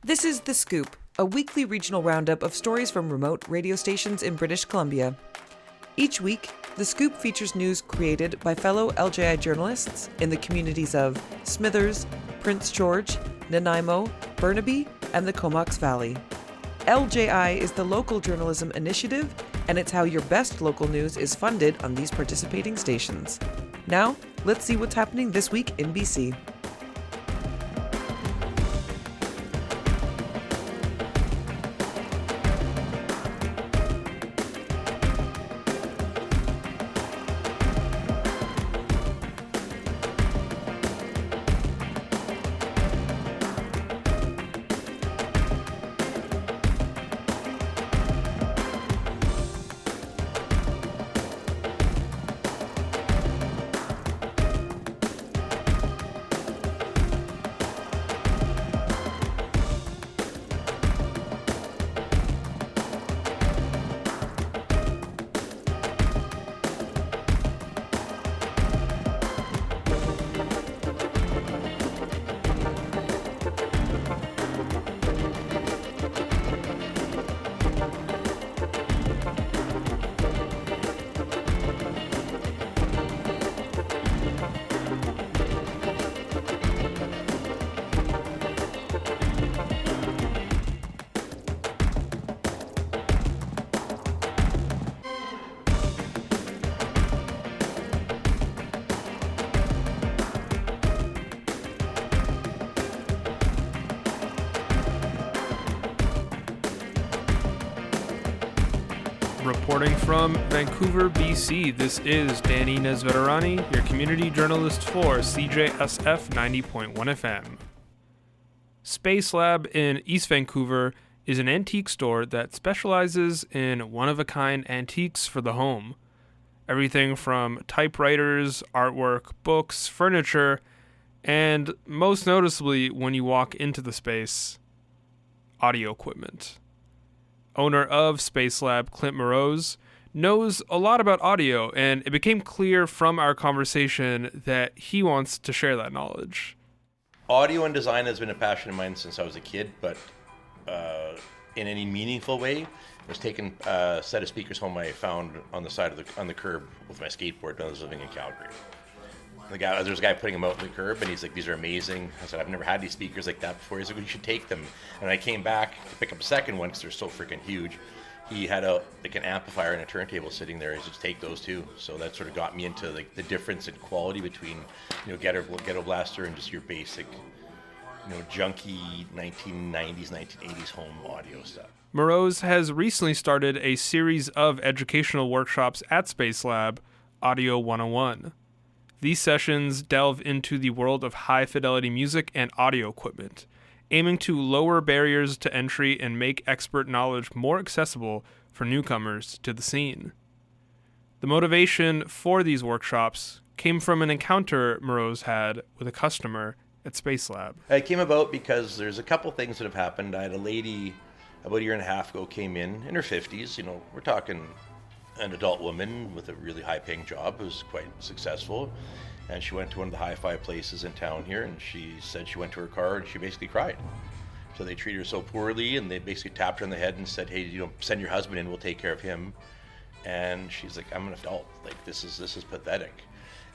This is The Scoop, a weekly regional roundup of stories from remote radio stations in British Columbia. Each week, The Scoop features news created by fellow LJI journalists in the communities of Smithers, Prince George, Nanaimo, Burnaby, and the Comox Valley. LJI is the local journalism initiative, and it's how your best local news is funded on these participating stations. Now, let's see what's happening this week in BC. Reporting from Vancouver, BC, this is Danny Nesvaderani, your community journalist for CJSF 90.1 FM. Space Lab in East Vancouver is an antique store that specializes in one-of-a-kind antiques for the home. Everything from typewriters, artwork, books, furniture, and most noticeably, when you walk into the space, audio equipment. Owner of Space Lab, Clint Morose, knows a lot about audio, and it became clear from our conversation that he wants to share that knowledge. Audio and design has been a passion of mine since I was a kid, but in any meaningful way, I was taking a set of speakers home I found on the side of on the curb with my skateboard when I was living in Calgary. There was a guy putting them out on the curb, and he's like, "These are amazing." I said, "I've never had these speakers like that before." He's like, "Well, you should take them." And I came back to pick up a second one because they're so freaking huge. He had an amplifier and a turntable sitting there. He said, "Take those too." So that sort of got me into the difference in quality between ghetto blaster and just your basic junky 1990s, 1980s home audio stuff. Morose has recently started a series of educational workshops at Space Lab, Audio 101. These sessions delve into the world of high-fidelity music and audio equipment, aiming to lower barriers to entry and make expert knowledge more accessible for newcomers to the scene. The motivation for these workshops came from an encounter Morose had with a customer at Space Lab. It came about because there's a couple things that have happened. I had a lady about a year and a half ago came in her 50s. We're talking an adult woman with a really high-paying job who's quite successful, and she went to one of the hi-fi places in town here, and she said she went to her car and she basically cried. So they treated her so poorly, and they basically tapped her on the head and said, "Hey, send your husband in, we'll take care of him." And she's like, "I'm an adult, this is pathetic."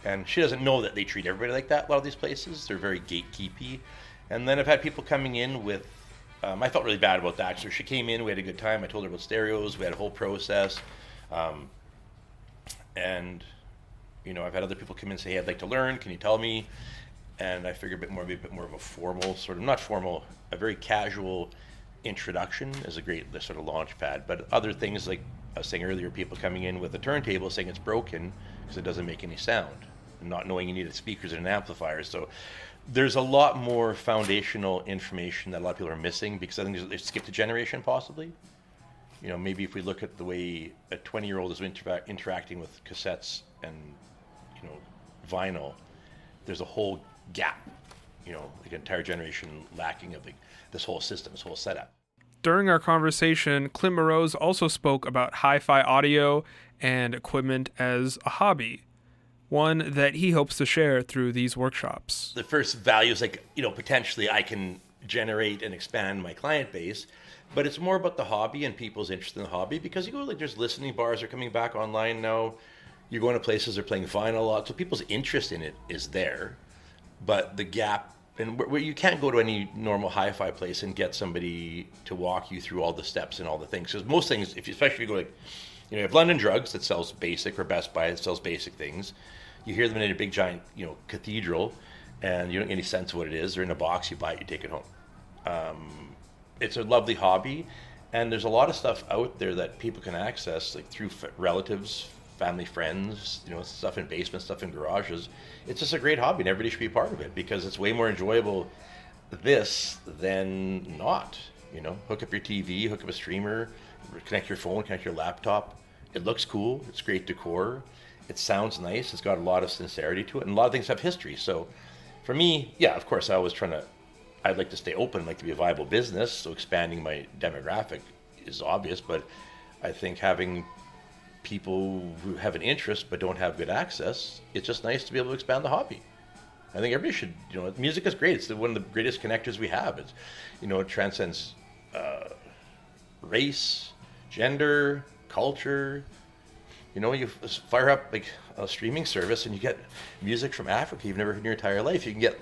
And she doesn't know that they treat everybody like that. A lot of these places, they're very gatekeepy. And then I've had people coming in with I felt really bad about that. So she came in, we had a good time, I told her about stereos, we had a whole process. I've had other people come in and say, "Hey, I'd like to learn, can you tell me?" And I figured maybe a bit more of a formal, not formal, a very casual introduction is a great sort of launch pad. But other things, like I was saying earlier, people coming in with a turntable saying it's broken because it doesn't make any sound, and not knowing you needed speakers and an amplifier. So there's a lot more foundational information that a lot of people are missing because I think they skipped a generation possibly. Maybe if we look at the way a 20-year-old is interacting with cassettes and, vinyl, there's a whole gap, an entire generation lacking of this whole system, this whole setup. During our conversation, Clint Morose also spoke about hi-fi audio and equipment as a hobby, one that he hopes to share through these workshops. The first value is potentially I can generate and expand my client base, but it's more about the hobby and people's interest in the hobby, because you go, like, there's listening bars are coming back online now. You're going to places, they're playing vinyl a lot, so people's interest in it is there, but the gap, and where you can't go to any normal hi-fi place and get somebody to walk you through all the steps and all the things, because most things, especially if you go, like, you have London Drugs that sells basic, or Best Buy that sells basic things. You hear them in a big giant, cathedral, and you don't get any sense of what it is. They're in a box, you buy it, you take it home. It's a lovely hobby, and there's a lot of stuff out there that people can access, like through relatives, family, friends, stuff in basements, stuff in garages. It's just a great hobby, and everybody should be part of it, because it's way more enjoyable this than not. Hook up your TV, hook up a streamer, connect your phone, connect your laptop. It looks cool, it's great decor, it sounds nice, it's got a lot of sincerity to it, and a lot of things have history. So for me, yeah, of course, I'd like to stay open, I'd like to be a viable business, so expanding my demographic is obvious, but I think having people who have an interest but don't have good access, it's just nice to be able to expand the hobby. I think everybody should, music is great. It's one of the greatest connectors we have. It's, it transcends race, gender, culture. You fire up like a streaming service and you get music from Africa you've never heard in your entire life. You can get,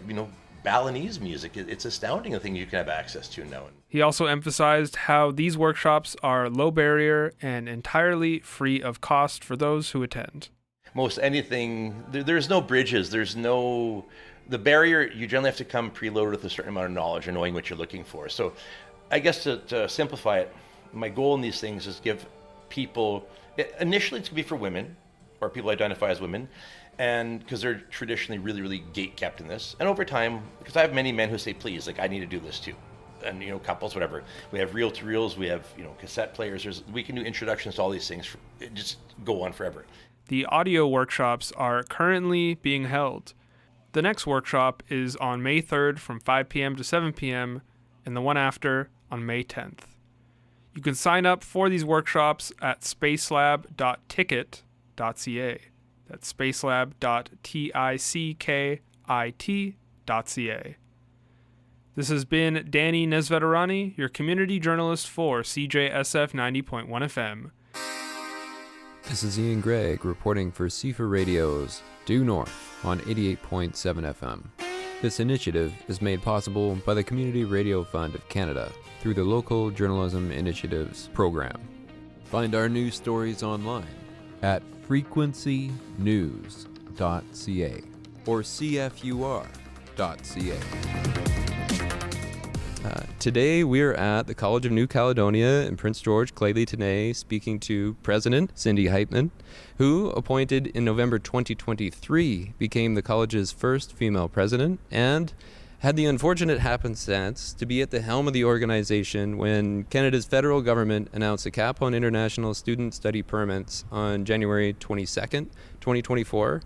Balinese music. It's astounding the thing you can have access to now. He also emphasized how these workshops are low barrier and entirely free of cost for those who attend. Most anything, there's no bridges, the barrier, you generally have to come preloaded with a certain amount of knowledge and knowing what you're looking for. So I guess to simplify it, my goal in these things is give people, initially it's going to be for women, or people identify as women, and because they're traditionally really, really gate-kept in this. And over time, because I have many men who say, please, like, I need to do this too. And, couples, whatever. We have reel-to-reels, we have, cassette players. We can do introductions to all these things. Just go on forever. The audio workshops are currently being held. The next workshop is on May 3rd from 5 p.m. to 7 p.m., and the one after on May 10th. You can sign up for these workshops at spacelab.ticket.ca. That's spacelab.tickit.ca. This has been Danny Nesvaderani, your community journalist for CJSF 90.1 FM. This is Ian Gregg reporting for CFUR Radio's Due North on 88.7 FM. This initiative is made possible by the Community Radio Fund of Canada through the Local Journalism Initiatives program. Find our news stories online at frequencynews.ca or CFUR.ca. Today we're at the College of New Caledonia in Prince George, Clay-Tenay, speaking to President Cindy Heitman, who, appointed in November 2023, became the college's first female president and had the unfortunate happenstance to be at the helm of the organization when Canada's federal government announced a cap on international student study permits on January 22nd, 2024.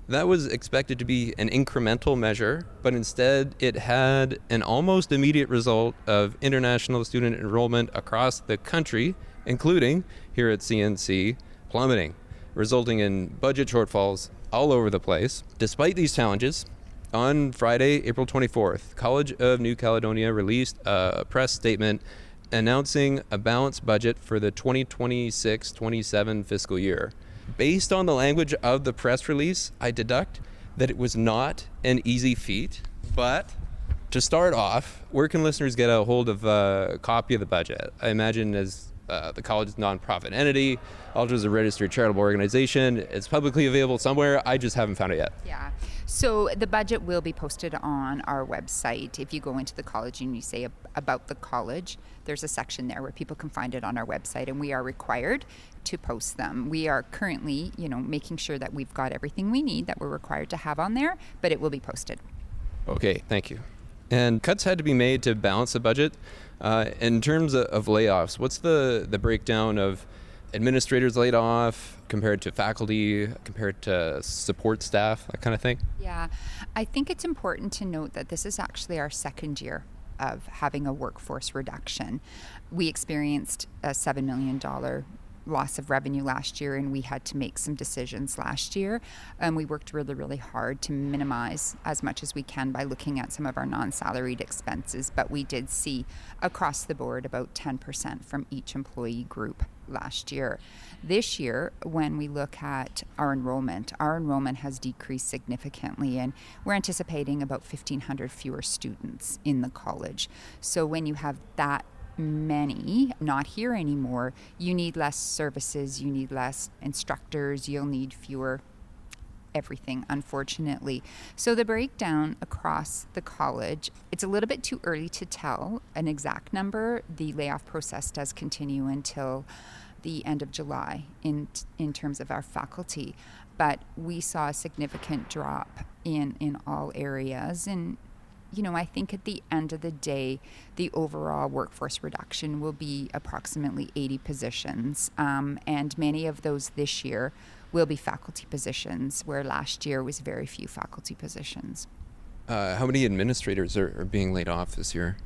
That was expected to be an incremental measure, but instead it had an almost immediate result of international student enrollment across the country, including here at CNC, plummeting, resulting in budget shortfalls all over the place. Despite these challenges, on Friday, April 24th, College of New Caledonia released a press statement announcing a balanced budget for the 2026-27 fiscal year. Based on the language of the press release, I deduct that it was not an easy feat, but to start off, where can listeners get a hold of a copy of the budget? I imagine as the college's nonprofit entity, College is a registered charitable organization. It's publicly available somewhere. I just haven't found it yet. Yeah. So the budget will be posted on our website. If you go into the college and you say about the college, there's a section there where people can find it on our website, and we are required to post them. We are currently, making sure that we've got everything we need that we're required to have on there, but it will be posted. Okay, thank you. And cuts had to be made to balance the budget. In terms of layoffs, what's the breakdown of administrators laid off compared to faculty, compared to support staff, that kind of thing? Yeah, I think it's important to note that this is actually our second year of having a workforce reduction. We experienced a $7 million loss of revenue last year, and we had to make some decisions last year. We worked really, really hard to minimize as much as we can by looking at some of our non-salaried expenses, but we did see across the board about 10% from each employee group last year. This year, when we look at our enrollment has decreased significantly, and we're anticipating about 1,500 fewer students in the college. So when you have that many not here anymore, you need less services, you need less instructors, you'll need fewer everything, unfortunately. So the breakdown across the college, it's a little bit too early to tell an exact number. The layoff process does continue until the end of July in terms of our faculty, but we saw a significant drop in all areas. And I think at the end of the day, the overall workforce reduction will be approximately 80 positions, and many of those this year will be faculty positions, where last year was very few faculty positions. How many administrators are being laid off this year?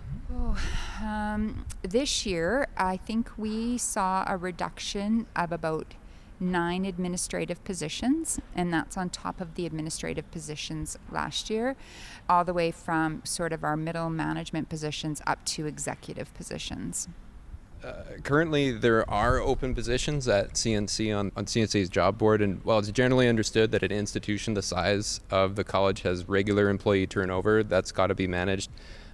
This year, I think we saw a reduction of about 9 administrative positions, and that's on top of the administrative positions last year, all the way from sort of our middle management positions up to executive positions. Currently, there are open positions at CNC on CNC's job board, and while it's generally understood that an institution the size of the college has regular employee turnover, that's got to be managed.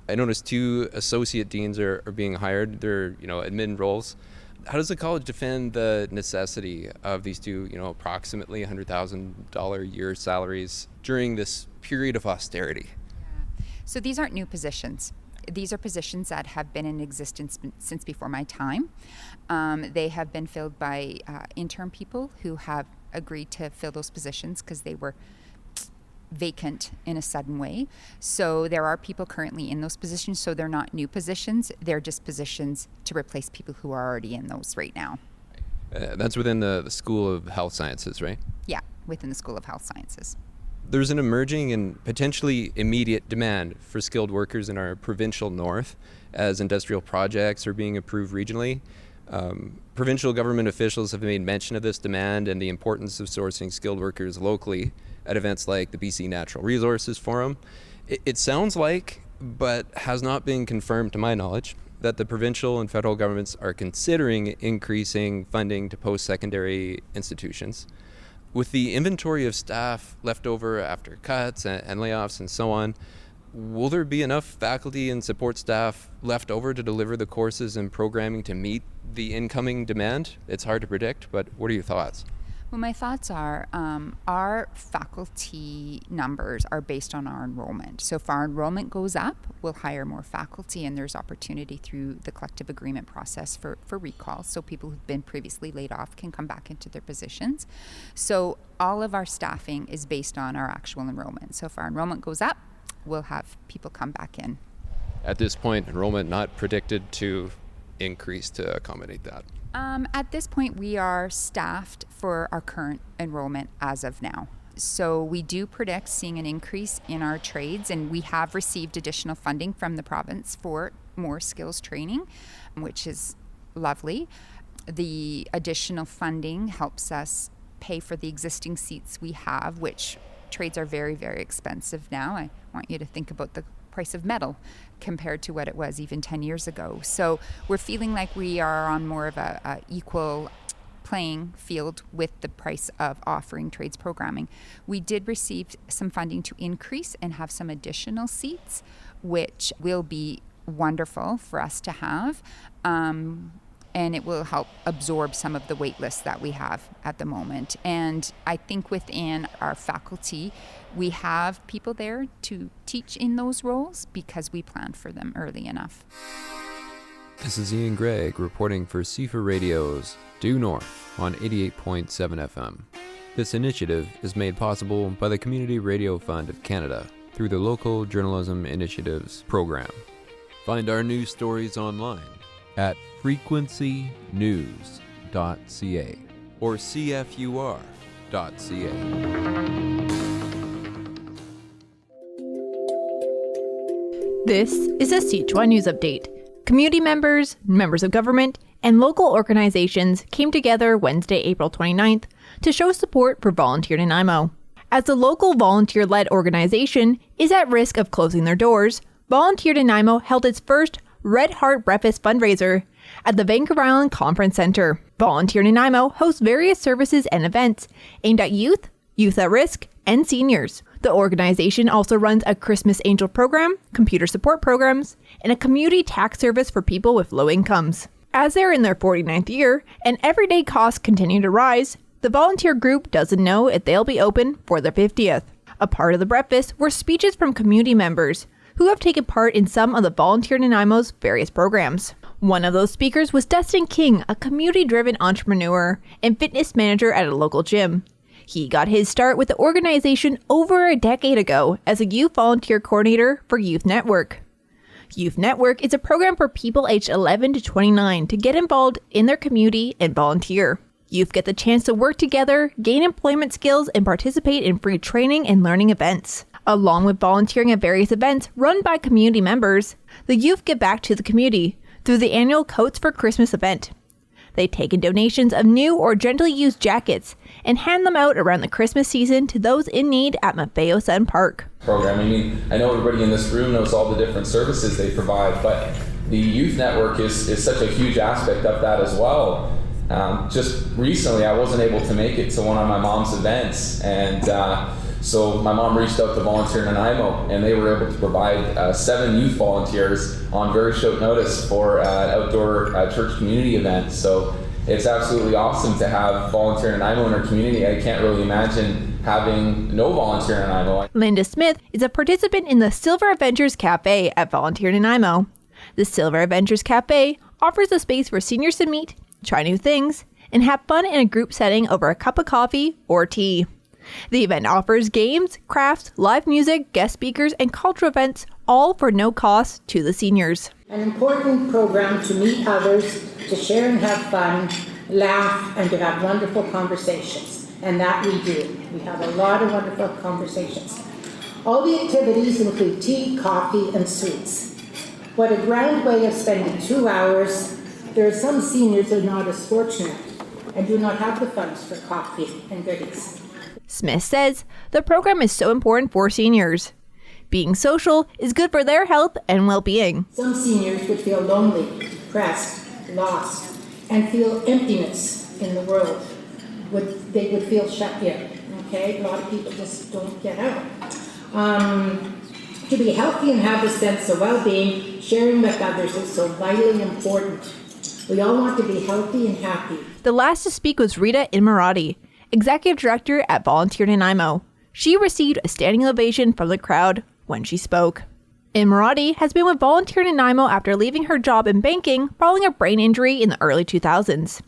I noticed 2 associate deans are being hired. They're admin roles. How does the college defend the necessity of these 2, approximately $100,000 a year salaries during this period of austerity? Yeah. So these aren't new positions. These are positions that have been in existence since before my time. They have been filled by intern people who have agreed to fill those positions because they were vacant in a sudden way. So there are people currently in those positions, so they're not new positions. They're just positions to replace people who are already in those right now. That's within the School of Health Sciences, right? Yeah, within the School of Health Sciences. There's an emerging and potentially immediate demand for skilled workers in our provincial north as industrial projects are being approved regionally. Provincial government officials have made mention of this demand and the importance of sourcing skilled workers locally at events like the BC Natural Resources Forum. It sounds like, but has not been confirmed to my knowledge, that the provincial and federal governments are considering increasing funding to post-secondary institutions. With the inventory of staff left over after cuts and layoffs and so on, will there be enough faculty and support staff left over to deliver the courses and programming to meet the incoming demand? It's hard to predict, but what are your thoughts? Well, my thoughts are our faculty numbers are based on our enrollment. So if our enrollment goes up, we'll hire more faculty, and there's opportunity through the collective agreement process for recall. So people who've been previously laid off can come back into their positions. So all of our staffing is based on our actual enrollment. So if our enrollment goes up, we'll have people come back in. At this point, enrollment not predicted to increase to accommodate that? At this point, we are staffed for our current enrollment as of now. So we do predict seeing an increase in our trades, and we have received additional funding from the province for more skills training, which is lovely. The additional funding helps us pay for the existing seats we have, which trades are very, very expensive now. I want you to think about the price of metal compared to what it was even 10 years ago. So we're feeling like we are on more of a equal playing field with the price of offering trades programming. We did receive some funding to increase and have some additional seats, which will be wonderful for us to have. And it will help absorb some of the wait lists that we have at the moment. And I think within our faculty, we have people there to teach in those roles because we planned for them early enough. This is Ian Gregg reporting for CFUR Radio's Due North on 88.7 FM. This initiative is made possible by the Community Radio Fund of Canada through the Local Journalism Initiatives program. Find our news stories online at frequencynews.ca or CFUR.ca. This is a CHY News Update. Community members, members of government, and local organizations came together Wednesday, April 29th to show support for Volunteer Nanaimo. As the local volunteer-led organization is at risk of closing their doors, Volunteer Nanaimo held its first Red Heart Breakfast fundraiser at the Vancouver Island Conference Centre. Volunteer Nanaimo hosts various services and events aimed at youth at risk, and seniors. The organization also runs a Christmas Angel program, computer support programs, and a community tax service for people with low incomes. As they're in their 49th year and everyday costs continue to rise, the volunteer group doesn't know if they'll be open for their 50th. A part of the breakfast were speeches from community members who have taken part in some of the Volunteer Nanaimo's various programs. One of those speakers was Dustin King, a community-driven entrepreneur and fitness manager at a local gym. He got his start with the organization over a decade ago as a youth volunteer coordinator for Youth Network. Youth Network is a program for people aged 11 to 29 to get involved in their community and volunteer. Youth get the chance to work together, gain employment skills, and participate in free training and learning events. Along with volunteering at various events run by community members, the youth give back to the community through the annual Coats for Christmas event. They take in donations of new or gently used jackets and hand them out around the Christmas season to those in need at Maffeo Sun Park. Program. I know everybody in this room knows all the different services they provide, but the Youth Network is such a huge aspect of that as well. Just recently, I wasn't able to make it to one of my mom's events, and so my mom reached out to Volunteer Nanaimo, and they were able to provide 7 youth volunteers on very short notice for an outdoor church community event. So it's absolutely awesome to have Volunteer Nanaimo in our community. I can't really imagine having no Volunteer Nanaimo. Linda Smith is a participant in the Silver Adventures Cafe at Volunteer Nanaimo. The Silver Adventures Cafe offers a space for seniors to meet, try new things, and have fun in a group setting over a cup of coffee or tea. The event offers games, crafts, live music, guest speakers, and cultural events, all for no cost to the seniors. An important program to meet others, to share and have fun, laugh, and to have wonderful conversations. And that we do. We have a lot of wonderful conversations. All the activities include tea, coffee, and sweets. What a grand way of spending 2 hours. There are some seniors who are not as fortunate and do not have the funds for coffee and goodies. Smith says the program is so important for seniors. Being social is good for their health and well-being. Some seniors would feel lonely, depressed, lost, and feel emptiness in the world. They would feel shut in, okay? A lot of people just don't get out. To be healthy and have a sense of well-being, sharing with others is so vitally important. We all want to be healthy and happy. The last to speak was Rita Inmarati, Executive Director at Volunteer Nanaimo. She received a standing ovation from the crowd when she spoke. Inmarati has been with Volunteer Nanaimo after leaving her job in banking following a brain injury in the early 2000s.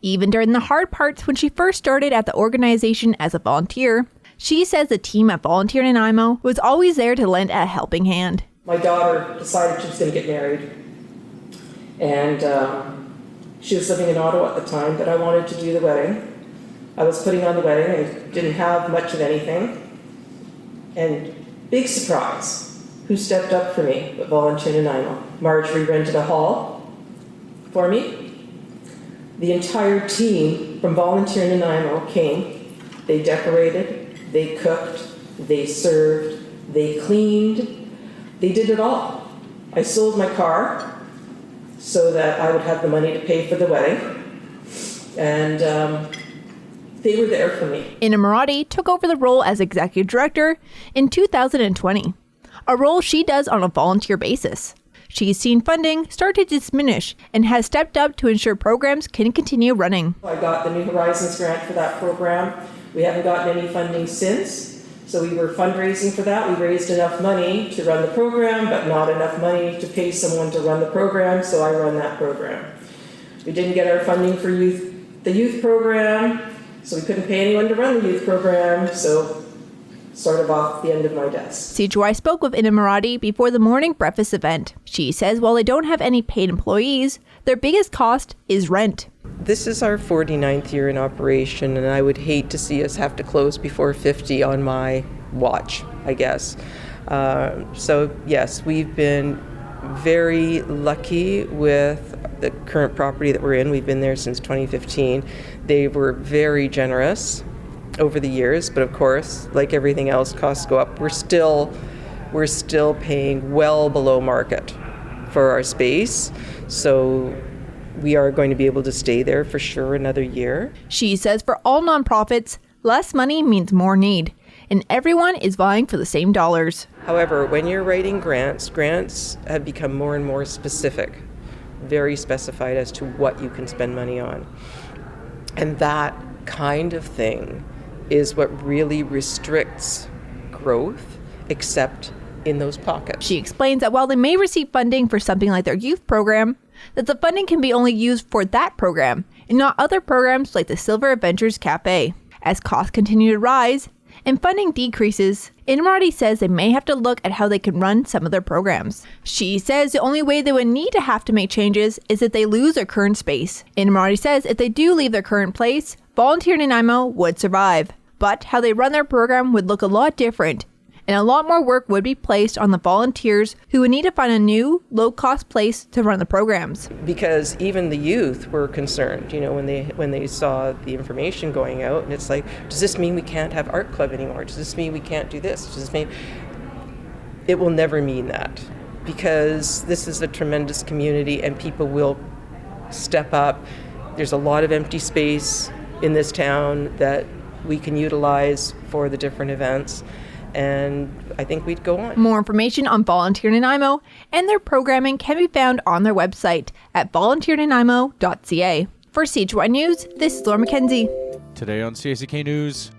Even during the hard parts when she first started at the organization as a volunteer, she says the team at Volunteer Nanaimo was always there to lend a helping hand. My daughter decided she was going to get married, and she was living in Ottawa at the time, but I wanted to do the wedding. I was putting on the wedding. I didn't have much of anything. And big surprise, who stepped up for me at Volunteer Nanaimo? Marjorie rented a hall for me. The entire team from Volunteer Nanaimo came. They decorated, they cooked, they served, they cleaned. They did it all. I sold my car so that I would have the money to pay for the wedding. And they were there for me. Inmarati took over the role as Executive Director in 2020, a role she does on a volunteer basis. She's seen funding start to diminish and has stepped up to ensure programs can continue running. I got the New Horizons grant for that program. We haven't gotten any funding since, so we were fundraising for that. We raised enough money to run the program, but not enough money to pay someone to run the program, so I run that program. We didn't get our funding for the youth program, so we couldn't pay anyone to run the youth program, so sort of off the end of my desk. CJY spoke with Inmarati before the morning breakfast event. She says while they don't have any paid employees, their biggest cost is rent. This is our 49th year in operation, and I would hate to see us have to close before 50 on my watch, I guess. So yes, we've been very lucky with the current property that we're in, we've been there since 2015, they were very generous over the years, but of course, like everything else, costs go up. We're still paying well below market for our space, so we are going to be able to stay there for sure another year. She says for all nonprofits, less money means more need, and everyone is vying for the same dollars. However, when you're writing grants have become more and more specific, very specified as to what you can spend money on. And that kind of thing is what really restricts growth, except in those pockets. She explains that while they may receive funding for something like their youth program, that the funding can be only used for that program and not other programs like the Silver Adventures Cafe. As costs continue to rise and funding decreases, Inamorati says they may have to look at how they can run some of their programs. She says the only way they would need to have to make changes is if they lose their current space. Inamorati says if they do leave their current place, Volunteer Nanaimo would survive, but how they run their program would look a lot different, and a lot more work would be placed on the volunteers who would need to find a new, low-cost place to run the programs. Because even the youth were concerned, when they saw the information going out, and it's like, does this mean we can't have art club anymore? Does this mean we can't do this? Does this mean... It will never mean that, because this is a tremendous community and people will step up. There's a lot of empty space in this town that we can utilize for the different events. And I think we'd go on. More information on Volunteer Nanaimo and their programming can be found on their website at volunteernanaimo.ca. For CJY News, this is Laura McKenzie. Today on CACK News,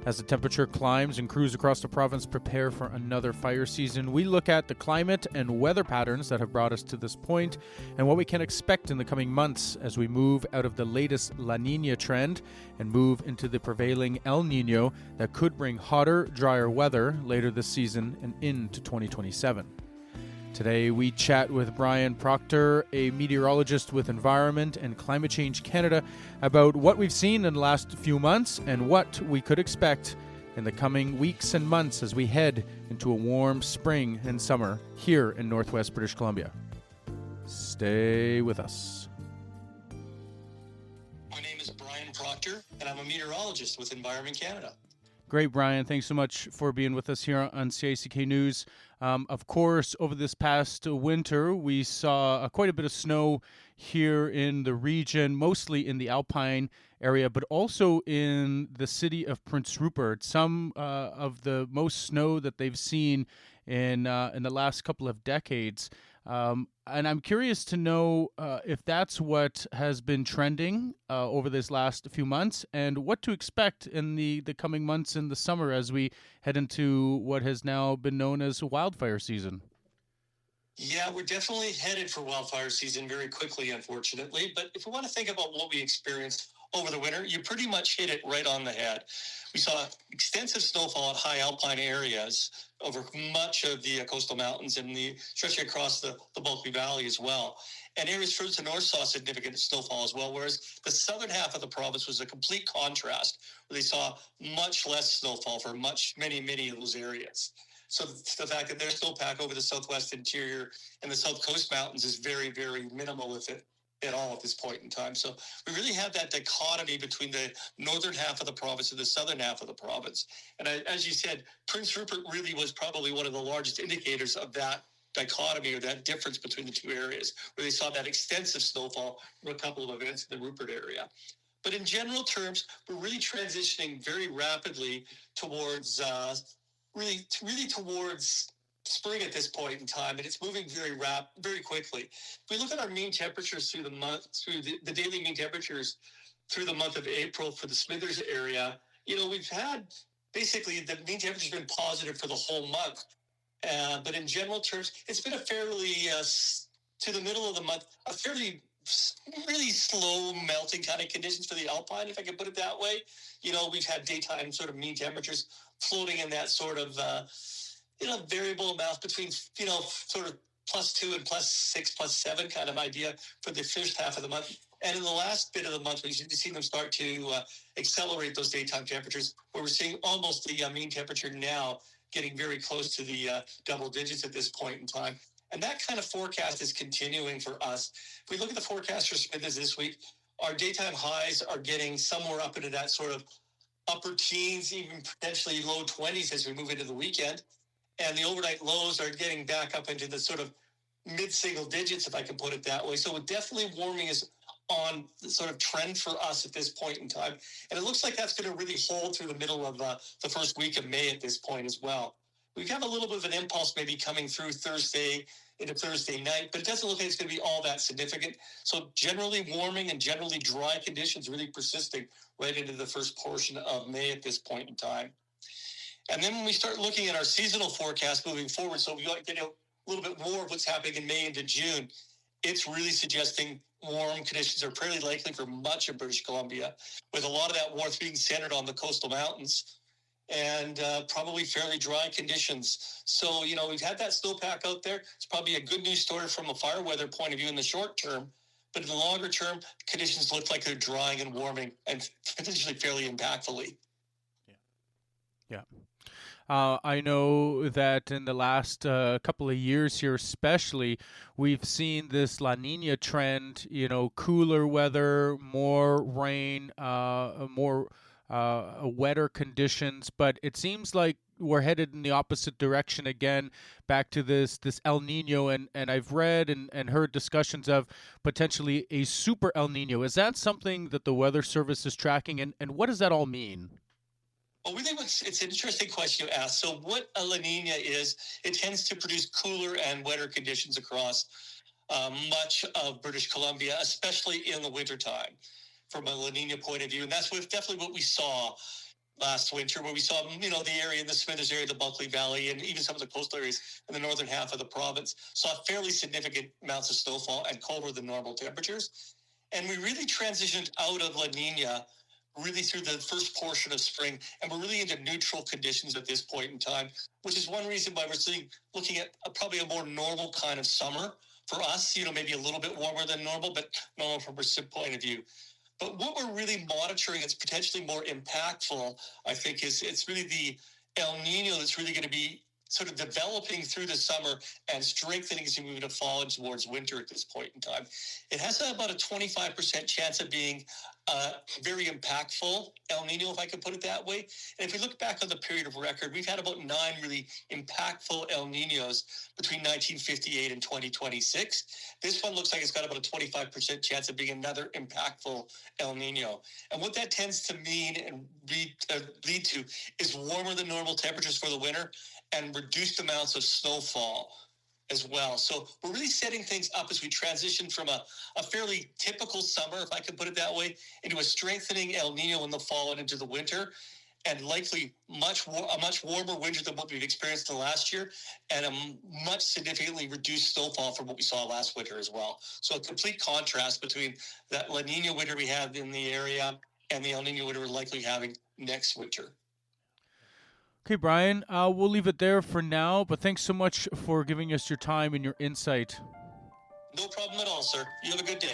as the temperature climbs and crews across the province prepare for another fire season, we look at the climate and weather patterns that have brought us to this point and what we can expect in the coming months as we move out of the latest La Nina trend and move into the prevailing El Nino that could bring hotter, drier weather later this season and into 2027. Today, we chat with Brian Proctor, a meteorologist with Environment and Climate Change Canada, about what we've seen in the last few months and what we could expect in the coming weeks and months as we head into a warm spring and summer here in Northwest British Columbia. Stay with us. My name is Brian Proctor, and I'm a meteorologist with Environment Canada. Great, Brian. Thanks so much for being with us here on CACK News. Of course, over this past winter, we saw quite a bit of snow here in the region, mostly in the Alpine area, but also in the city of Prince Rupert. Some of the most snow that they've seen in the last couple of decades. And I'm curious to know if that's what has been trending over this last few months and what to expect in the coming months in the summer as we head into what has now been known as wildfire season. Yeah, we're definitely headed for wildfire season very quickly, unfortunately. But if we want to think about what we experienced over the winter, you pretty much hit it right on the head. We saw extensive snowfall in high alpine areas over much of the coastal mountains and stretching across the Bulkley Valley as well. And areas further to the north saw significant snowfall as well, whereas the southern half of the province was a complete contrast, where they saw much less snowfall for many of those areas. So the fact that there's snowpack over the southwest interior and the south coast mountains is very, very minimal, if it at all, at this point in time. So we really have that dichotomy between the northern half of the province and the southern half of the province. And as you said, Prince Rupert really was probably one of the largest indicators of that dichotomy or that difference between the two areas, where they saw that extensive snowfall from a couple of events in the Rupert area. But in general terms, we're really transitioning very rapidly towards really towards spring at this point in time, and it's moving very quickly. If we look at our mean temperatures through the daily mean temperatures through the month of April for the Smithers area, we've had basically the mean temperature's been positive for the whole month. But in general terms, it's been a fairly, to the middle of the month, a fairly really slow melting kind of conditions for the Alpine, if I can put it that way. We've had daytime sort of mean temperatures floating in that sort of, variable amount between, sort of +2 and +6, +7 kind of idea for the first half of the month. And in the last bit of the month, we've seen them start to accelerate those daytime temperatures, where we're seeing almost the mean temperature now getting very close to the double digits at this point in time. And that kind of forecast is continuing for us. If we look at the forecast for Smithers this week, our daytime highs are getting somewhere up into that sort of upper teens, even potentially low 20s as we move into the weekend. And the overnight lows are getting back up into the sort of mid-single digits, if I can put it that way. So definitely warming is on the sort of trend for us at this point in time. And it looks like that's going to really hold through the middle of the first week of May at this point as well. We have a little bit of an impulse maybe coming through Thursday into Thursday night, but it doesn't look like it's going to be all that significant. So generally warming and generally dry conditions really persisting right into the first portion of May at this point in time. And then when we start looking at our seasonal forecast moving forward, so we get a little bit more of what's happening in May into June, it's really suggesting warm conditions are fairly likely for much of British Columbia, with a lot of that warmth being centered on the coastal mountains and probably fairly dry conditions. So, we've had that snowpack out there. It's probably a good news story from a fire weather point of view in the short term, but in the longer term, conditions look like they're drying and warming and potentially fairly impactfully. Yeah. I know that in the last couple of years here especially, we've seen this La Nina trend, cooler weather, more rain, more wetter conditions, but it seems like we're headed in the opposite direction again, back to this El Nino, and I've read and heard discussions of potentially a super El Nino. Is that something that the Weather Service is tracking, and what does that all mean? Well, really, it's an interesting question you asked. So what a La Nina is, it tends to produce cooler and wetter conditions across much of British Columbia, especially in the wintertime, from a La Nina point of view. And that's definitely what we saw last winter, where we saw, the area in the Smithers area, the Bulkley Valley, and even some of the coastal areas in the northern half of the province saw fairly significant amounts of snowfall and colder than normal temperatures. And we really transitioned out of La Nina really through the first portion of spring, and we're really into neutral conditions at this point in time, which is one reason why we're looking at probably a more normal kind of summer for us, maybe a little bit warmer than normal, but normal from a precip point of view. But what we're really monitoring that's potentially more impactful, I think, is it's really the El Nino that's really going to be sort of developing through the summer and strengthening as we move into fall and towards winter at this point in time. It has about a 25% chance of being very impactful El Nino, if I could put it that way. And if we look back on the period of record, we've had about 9 really impactful El Ninos between 1958 and 2026. This one looks like it's got about a 25% chance of being another impactful El Nino. And what that tends to mean and lead to is warmer than normal temperatures for the winter and reduced amounts of snowfall as well. So we're really setting things up as we transition from a fairly typical summer, if I can put it that way, into a strengthening El Nino in the fall and into the winter, and likely a much warmer winter than what we've experienced in the last year, and a much significantly reduced snowfall from what we saw last winter as well. So a complete contrast between that La Nina winter we have in the area and the El Nino winter we're likely having next winter. Okay, Brian, we'll leave it there for now, but thanks so much for giving us your time and your insight. No problem at all, sir. You have a good day.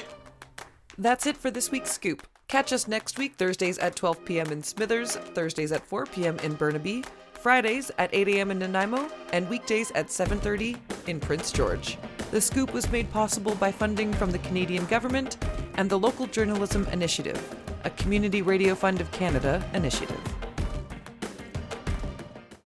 That's it for this week's Scoop. Catch us next week, Thursdays at 12 p.m. in Smithers, Thursdays at 4 p.m. in Burnaby, Fridays at 8 a.m. in Nanaimo, and weekdays at 7:30 in Prince George. The Scoop was made possible by funding from the Canadian government and the Local Journalism Initiative, a Community Radio Fund of Canada initiative.